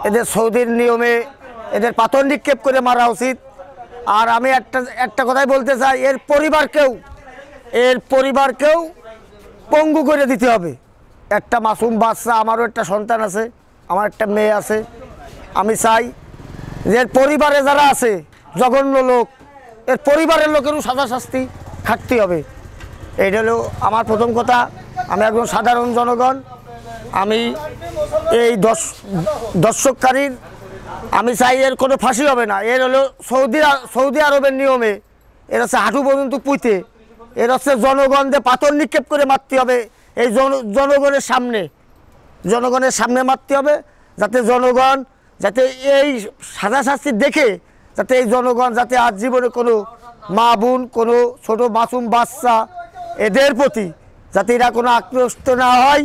এদের সৌদির নিয়মে এদের পাথর নিক্ষেপ করে মারা উচিত। আর আমি একটা কথাই বলতে চাই, এর পরিবারকেও পঙ্গু করে দিতে হবে। একটা মাসুম বাচ্চা, আমারও একটা সন্তান আছে, আমার একটা মেয়ে আছে। আমি চাই যে এর পরিবারে যারা আছে জঘন্য লোক, এর পরিবারের লোকেরও সাজা শাস্তি খাটতে হবে। এইটা হলো আমার প্রথম কথা। আমি একজন সাধারণ জনগণ, আমি এই দর্শককারীর আমি চাই এর কোনো ফাঁসি হবে না। এর হলো সৌদি আরবের নিয়মে এর হচ্ছে হাঁটু পর্যন্ত পুঁতে, এর হচ্ছে জনগণদের পাথর নিক্ষেপ করে মারতে হবে। এই জনগণের সামনে মারতে হবে, যাতে জনগণ যাতে এই সাজা শাস্তি দেখে যাতে এই জনগণ যাতে আজ জীবনে কোনো মা বোন, কোনো ছোট মাসুম বাচ্চা এদের প্রতি যাতে এরা কোনো আকৃষ্ট না হয়,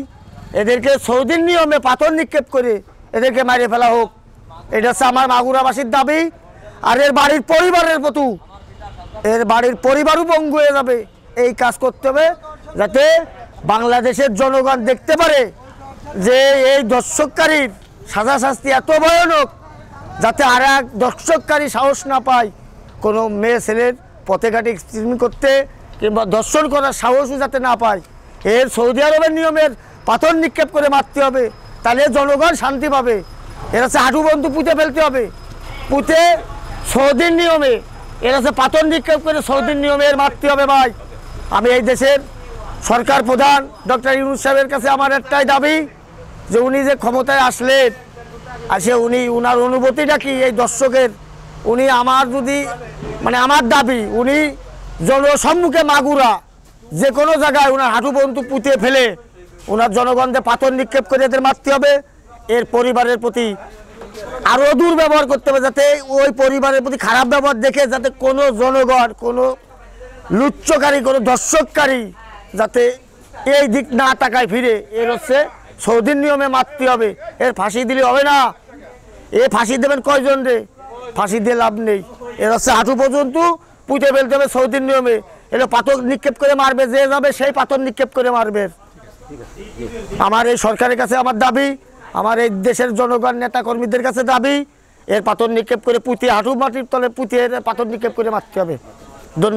এদেরকে সৌদির নিয়মে পাথর নিক্ষেপ করে এদেরকে মারে ফেলা হোক। এটা হচ্ছে আমার মাগুরাবাসীর দাবি। আর এর বাড়ির পরিবারও পঙ্গু হয়ে যাবে। এই কাজ করতে হবে যাতে বাংলাদেশের জনগণ দেখতে পারে যে এই দর্শককারীর সাজা শাস্তি এত ভয়ানক, যাতে আর এক দর্শককারী সাহস না পায় কোনো মেয়ে ছেলের পথে ঘাটে এক্সপেরিমেন্ট করতে কিংবা দর্শন করার সাহসও যাতে না পায়। এর সৌদি আরবের নিয়মের পাথর নিক্ষেপ করে মারতে হবে, তাহলে জনগণ শান্তি পাবে। এর হচ্ছে হাঁটু বন্ধু পুঁতে ফেলতে হবে, পুঁতে সৌদির নিয়মে এর হচ্ছে পাথর নিক্ষেপ করে সৌদির নিয়মে এর মারতে হবে। ভাই, আমি এই দেশের সরকার প্রধান ডক্টর ইউনূস সাহেবের কাছে আমার একটাই দাবি যে উনি যে ক্ষমতায় আসলেন, উনার অনুভূতিটা কি এই দর্শকের, উনি আমার দাবি উনি জনসম্মুখে মাগুরা যে কোনো জায়গায় ওনার হাঁটু পর্যন্ত পুঁতে ফেলে ওনার জনগণদের পাথর নিক্ষেপ করে এদের মারতে হবে। এর পরিবারের প্রতি আরও দুর্ব্যবহার করতে হবে, যাতে ওই পরিবারের প্রতি খারাপ ব্যবহার দেখে যাতে কোনো জনগণ, কোনো লুচ্চকারী, কোনো দর্শককারী যাতে এই দিক না তাকায় ফিরে। এর হচ্ছে সৌদির নিয়মে মারতে হবে, এর ফাঁসি দিলে হবে না। এ ফাঁসি দেবেন কয়জন রে? ফাঁসি দিয়ে লাভ নেই। এর হচ্ছে হাঁটু পর্যন্ত পুঁতে ফেলতে হবে সৌদির নিয়মে। এর পাথর নিক্ষেপ করে মারবে, যে যাবে সেই পাথর নিক্ষেপ করে মারবে। আমার এই সরকারের কাছে আমার দাবি, আমার এই দেশের জনগণ নেতা কর্মীদের কাছে দাবি, এর পাথর নিক্ষেপ করে পুঁতে হাঁটু মাটির তলে পুঁতে পাথর নিক্ষেপ করে মারতে হবে। ধন্যবাদ।